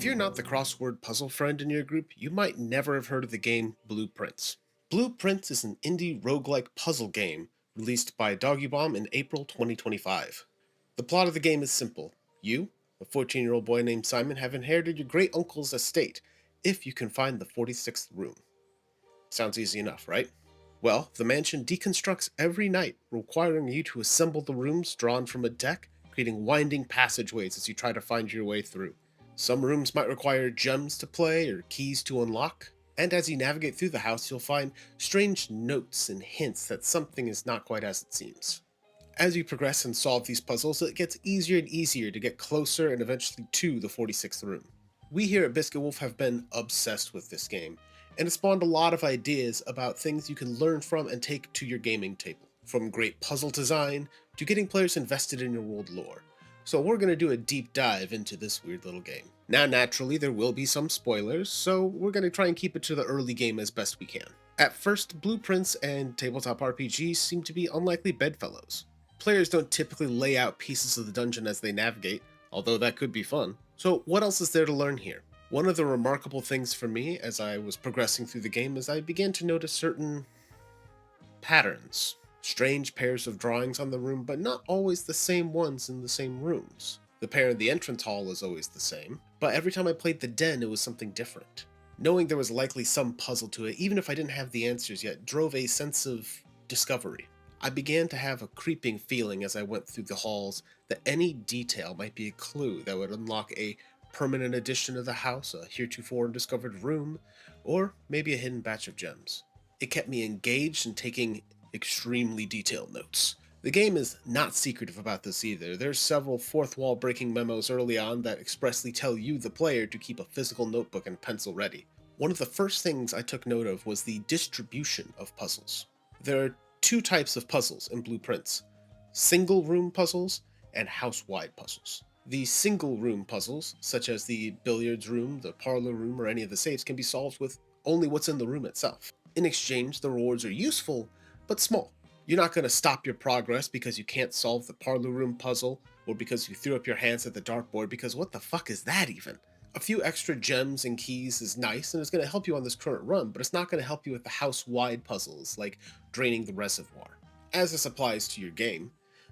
If you're not the crossword puzzle friend in your group, you might never have heard of the game Blueprints. Blueprints is an indie roguelike puzzle game released by Doggy Bomb in April 2025. The plot of the game is simple. You, a 14-year-old boy named Simon, have inherited your great uncle's estate if you can find the 46th room. Sounds easy enough, right? Well, the mansion deconstructs every night, requiring you to assemble the rooms drawn from a deck, creating winding passageways as you try to find your way through. Some rooms might require gems to play or keys to unlock, and as you navigate through the house, you'll find strange notes and hints that something is not quite as it seems. As you progress and solve these puzzles, it gets easier and easier to get closer and eventually to the 46th room. We here at Biscuit Wolf have been obsessed with this game, and it spawned a lot of ideas about things you can learn from and take to your gaming table, from great puzzle design to getting players invested in your world lore. So we're going to do a deep dive into this weird little game. Now naturally there will be some spoilers, so we're going to try and keep it to the early game as best we can. At first, blueprints and tabletop RPGs seem to be unlikely bedfellows. Players don't typically lay out pieces of the dungeon as they navigate, although that could be fun. So what else is there to learn here? One of the remarkable things for me as I was progressing through the game is I began to notice certain patterns. Strange pairs of drawings on the room, but not always the same ones in the same rooms. The pair in the entrance hall is always the same, but every time I played the den, it was something different. Knowing there was likely some puzzle to it, even if I didn't have the answers yet, drove a sense of discovery. I began to have a creeping feeling as I went through the halls that any detail might be a clue that would unlock a permanent addition to the house, a heretofore undiscovered room, or maybe a hidden batch of gems. It kept me engaged and taking extremely detailed notes. The game is not secretive about this either. There's several fourth wall breaking memos early on that expressly tell you, the player, to keep a physical notebook and pencil ready. One of the first things I took note of was the distribution of puzzles. There are two types of puzzles in Blueprints: single room puzzles and house-wide puzzles. The single room puzzles, such as the billiards room, the parlor room, or any of the safes, can be solved with only what's in the room itself. In exchange, the rewards are useful, but small. You're not going to stop your progress because you can't solve the parlor room puzzle, or because you threw up your hands at the dartboard, because what the fuck is that even? A few extra gems and keys is nice, and it's going to help you on this current run, but it's not going to help you with the house-wide puzzles, like draining the reservoir. As this applies to your game,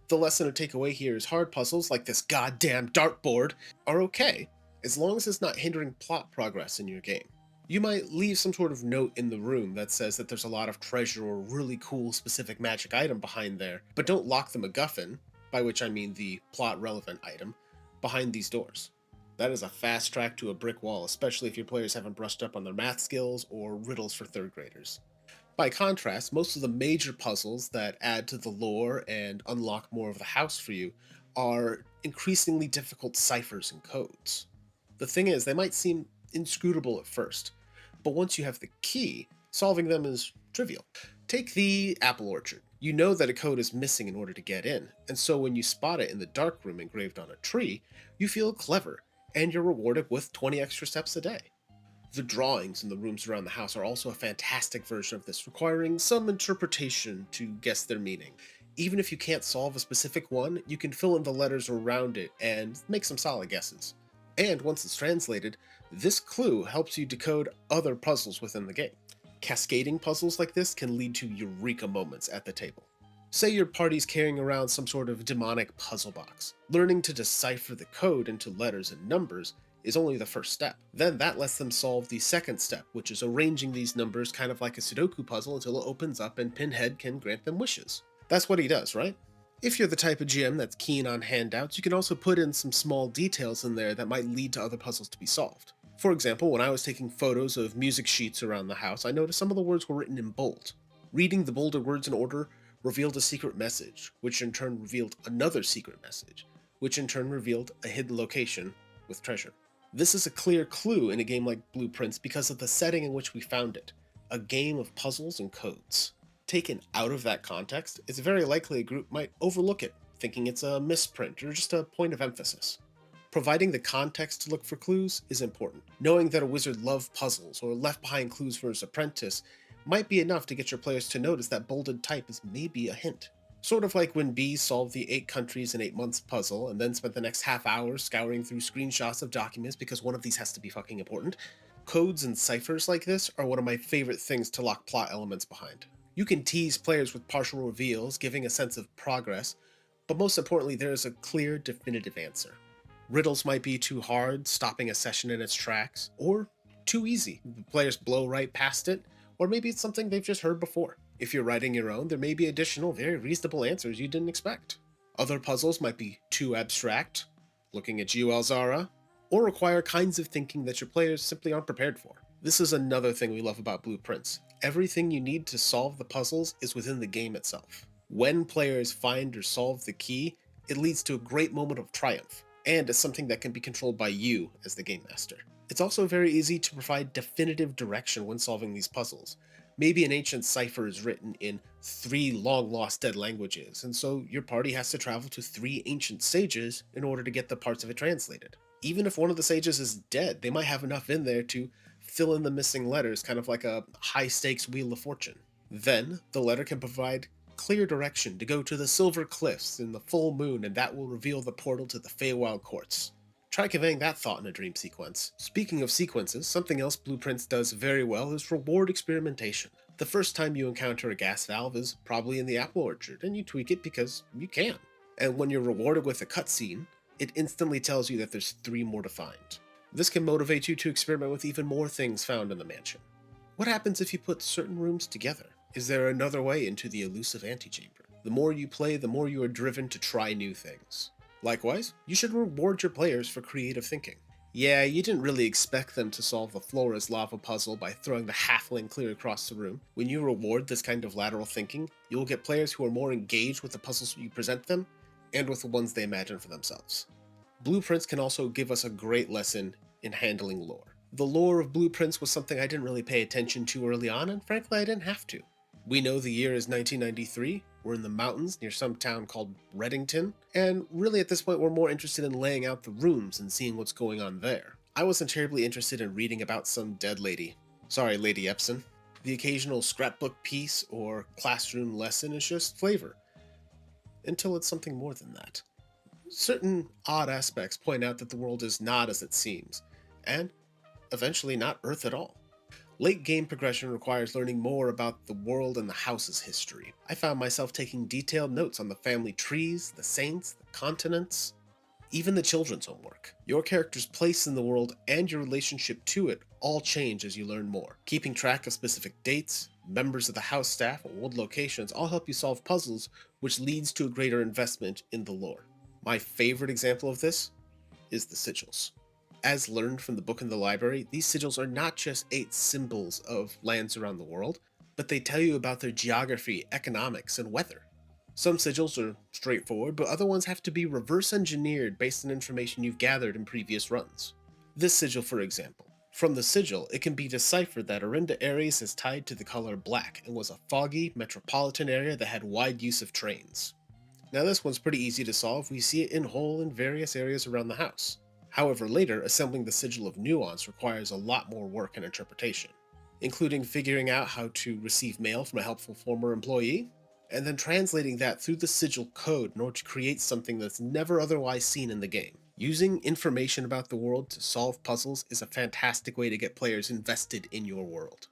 the lesson to take away here is hard puzzles, like this goddamn dartboard, are okay, as long as it's not hindering plot progress in your game. You might leave some sort of note in the room that says that there's a lot of treasure or really cool specific magic item behind there, but don't lock the MacGuffin, by which I mean the plot-relevant item, behind these doors. That is a fast track to a brick wall, especially if your players haven't brushed up on their math skills or riddles for third graders. By contrast, most of the major puzzles that add to the lore and unlock more of the house for you are increasingly difficult ciphers and codes. The thing is, they might seem inscrutable at first, but once you have the key, solving them is trivial. Take the apple orchard. You know that a code is missing in order to get in, and so when you spot it in the dark room engraved on a tree, you feel clever, and you're rewarded with 20 extra steps a day. The drawings in the rooms around the house are also a fantastic version of this, requiring some interpretation to guess their meaning. Even if you can't solve a specific one, you can fill in the letters around it and make some solid guesses. And once it's translated, this clue helps you decode other puzzles within the game. Cascading puzzles like this can lead to eureka moments at the table. Say your party's carrying around some sort of demonic puzzle box. Learning to decipher the code into letters and numbers is only the first step. Then that lets them solve the second step, which is arranging these numbers kind of like a Sudoku puzzle until it opens up and Pinhead can grant them wishes. That's what he does, right? If you're the type of GM that's keen on handouts, you can also put in some small details in there that might lead to other puzzles to be solved. For example, when I was taking photos of music sheets around the house, I noticed some of the words were written in bold. Reading the bolder words in order revealed a secret message, which in turn revealed another secret message, which in turn revealed a hidden location with treasure. This is a clear clue in a game like Blueprints because of the setting in which we found it, a game of puzzles and codes. Taken out of that context, it's very likely a group might overlook it, thinking it's a misprint or just a point of emphasis. Providing the context to look for clues is important. Knowing that a wizard loved puzzles or left behind clues for his apprentice might be enough to get your players to notice that bolded type is maybe a hint. Sort of like when Bee solved the 8 countries in 8 months puzzle and then spent the next half hour scouring through screenshots of documents because one of these has to be fucking important. Codes and ciphers like this are one of my favorite things to lock plot elements behind. You can tease players with partial reveals, giving a sense of progress, but most importantly, there is a clear, definitive answer. Riddles might be too hard, stopping a session in its tracks, or too easy. The players blow right past it, or maybe it's something they've just heard before. If you're writing your own, there may be additional, very reasonable answers you didn't expect. Other puzzles might be too abstract, looking at you, Alzara, or require kinds of thinking that your players simply aren't prepared for. This is another thing we love about Blueprints. Everything you need to solve the puzzles is within the game itself. When players find or solve the key, it leads to a great moment of triumph, and is something that can be controlled by you as the game master. It's also very easy to provide definitive direction when solving these puzzles. Maybe an ancient cipher is written in 3 long lost dead languages, and so your party has to travel to 3 ancient sages in order to get the parts of it translated. Even if one of the sages is dead, they might have enough in there to fill in the missing letters, kind of like a high stakes Wheel of Fortune. Then, the letter can provide clear direction to go to the Silver Cliffs in the full moon, and that will reveal the portal to the Feywild Courts. Try conveying that thought in a dream sequence. Speaking of sequences, something else Blueprints does very well is reward experimentation. The first time you encounter a gas valve is probably in the apple orchard, and you tweak it because you can. And when you're rewarded with a cutscene, it instantly tells you that there's 3 more to find. This can motivate you to experiment with even more things found in the mansion. What happens if you put certain rooms together? Is there another way into the elusive antechamber? The more you play, the more you are driven to try new things. Likewise, you should reward your players for creative thinking. Yeah, you didn't really expect them to solve the Flora's lava puzzle by throwing the halfling clear across the room. When you reward this kind of lateral thinking, you'll get players who are more engaged with the puzzles you present them, and with the ones they imagine for themselves. Blueprints can also give us a great lesson in handling lore. The lore of Blueprints was something I didn't really pay attention to early on, and frankly I didn't have to. We know the year is 1993, we're in the mountains near some town called Reddington, and really at this point we're more interested in laying out the rooms and seeing what's going on there. I wasn't terribly interested in reading about some dead lady. Sorry, Lady Epson. The occasional scrapbook piece or classroom lesson is just flavor, until it's something more than that. Certain odd aspects point out that the world is not as it seems, and eventually not Earth at all. Late game progression requires learning more about the world and the house's history. I found myself taking detailed notes on the family trees, the saints, the continents, even the children's homework. Your character's place in the world and your relationship to it all change as you learn more. Keeping track of specific dates, members of the house staff, or old locations all help you solve puzzles, which leads to a greater investment in the lore. My favorite example of this is the sigils. As learned from the book in the library, these sigils are not just 8 symbols of lands around the world, but they tell you about their geography, economics, and weather. Some sigils are straightforward, but other ones have to be reverse engineered based on information you've gathered in previous runs. This sigil, for example. From the sigil, it can be deciphered that Arinda Ares is tied to the color black and was a foggy, metropolitan area that had wide use of trains. Now this one's pretty easy to solve, we see it in whole in various areas around the house. However, later, assembling the Sigil of Nuance requires a lot more work and interpretation, including figuring out how to receive mail from a helpful former employee, and then translating that through the Sigil code in order to create something that's never otherwise seen in the game. Using information about the world to solve puzzles is a fantastic way to get players invested in your world.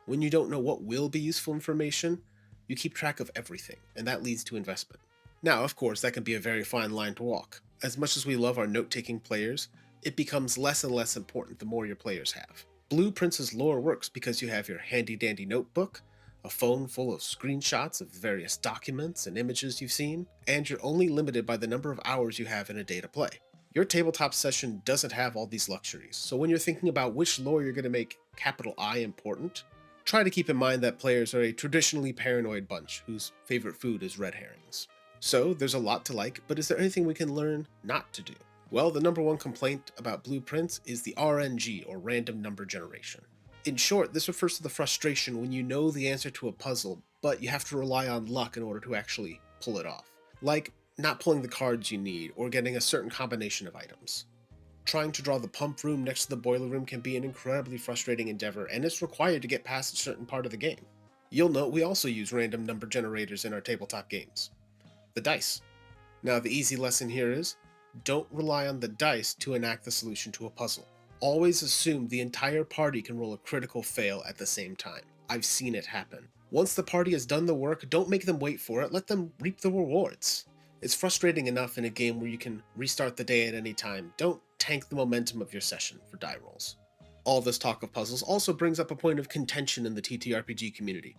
When you don't know what will be useful information, you keep track of everything, and that leads to investment. Now, of course, that can be a very fine line to walk. As much as we love our note-taking players, it becomes less and less important the more your players have. Blueprints' lore works because you have your handy-dandy notebook, a phone full of screenshots of various documents and images you've seen, and you're only limited by the number of hours you have in a day to play. Your tabletop session doesn't have all these luxuries, so when you're thinking about which lore you're going to make capital I important, try to keep in mind that players are a traditionally paranoid bunch whose favorite food is red herrings. So, there's a lot to like, but is there anything we can learn not to do? Well, the number one complaint about Blueprints is the RNG, or random number generation. In short, this refers to the frustration when you know the answer to a puzzle, but you have to rely on luck in order to actually pull it off. Like, not pulling the cards you need, or getting a certain combination of items. Trying to draw the pump room next to the boiler room can be an incredibly frustrating endeavor, and it's required to get past a certain part of the game. You'll note we also use random number generators in our tabletop games. the dice. Now, the easy lesson here is don't rely on the dice to enact the solution to a puzzle. Always assume the entire party can roll a critical fail at the same time. I've seen it happen. Once the party has done the work, don't make them wait for it, let them reap the rewards. It's frustrating enough in a game where you can restart the day at any time. Don't tank the momentum of your session for die rolls. All this talk of puzzles also brings up a point of contention in the TTRPG community.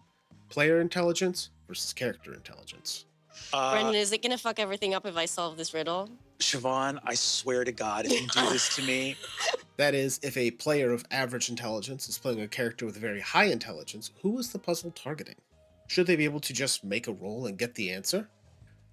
Player intelligence versus character intelligence. Brendan, is it gonna fuck everything up if I solve this riddle? Siobhan, I swear to God, if you do this to me. That is, if a player of average intelligence is playing a character with very high intelligence, who is the puzzle targeting? Should they be able to just make a roll and get the answer?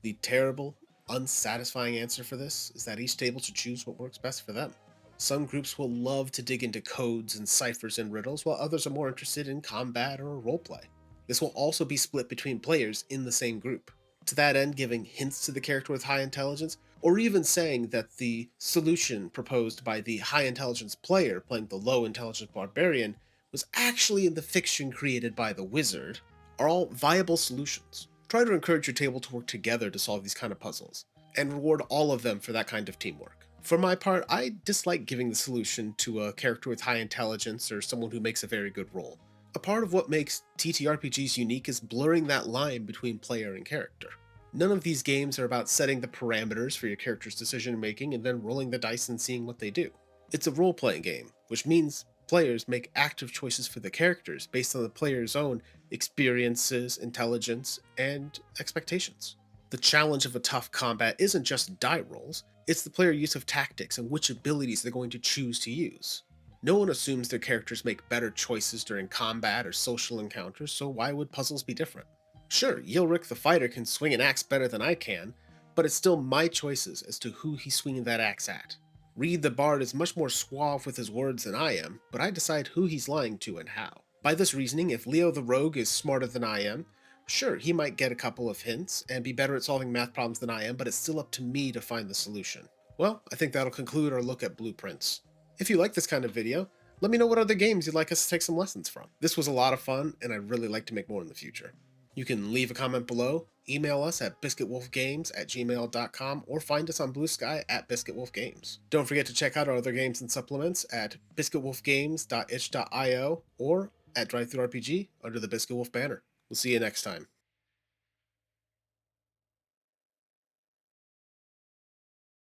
The terrible, unsatisfying answer for this is that each table should choose what works best for them. Some groups will love to dig into codes and ciphers and riddles, while others are more interested in combat or roleplay. This will also be split between players in the same group. To that end, giving hints to the character with high intelligence, or even saying that the solution proposed by the high intelligence player playing the low intelligence barbarian was actually in the fiction created by the wizard, are all viable solutions. Try to encourage your table to work together to solve these kind of puzzles, and reward all of them for that kind of teamwork. For my part, I dislike giving the solution to a character with high intelligence or someone who makes a very good roll. A part of what makes TTRPGs unique is blurring that line between player and character. None of these games are about setting the parameters for your character's decision making and then rolling the dice and seeing what they do. It's a role-playing game, which means players make active choices for the characters based on the player's own experiences, intelligence, and expectations. The challenge of a tough combat isn't just die rolls, it's the player use of tactics and which abilities they're going to choose to use. No one assumes their characters make better choices during combat or social encounters, so why would puzzles be different? Sure, Yilrik the fighter can swing an axe better than I can, but it's still my choices as to who he's swinging that axe at. Reed the bard is much more suave with his words than I am, but I decide who he's lying to and how. By this reasoning, if Leo the rogue is smarter than I am, sure, he might get a couple of hints and be better at solving math problems than I am, but it's still up to me to find the solution. Well, I think that'll conclude our look at blueprints. If you like this kind of video, let me know what other games you'd like us to take some lessons from. This was a lot of fun, and I'd really like to make more in the future. You can leave a comment below, email us at biscuitwolfgames@gmail.com, or find us on Blue Sky at biscuitwolfgames. Don't forget to check out our other games and supplements at biscuitwolfgames.itch.io or at DriveThruRPG under the Biscuit Wolf banner. We'll see you next time.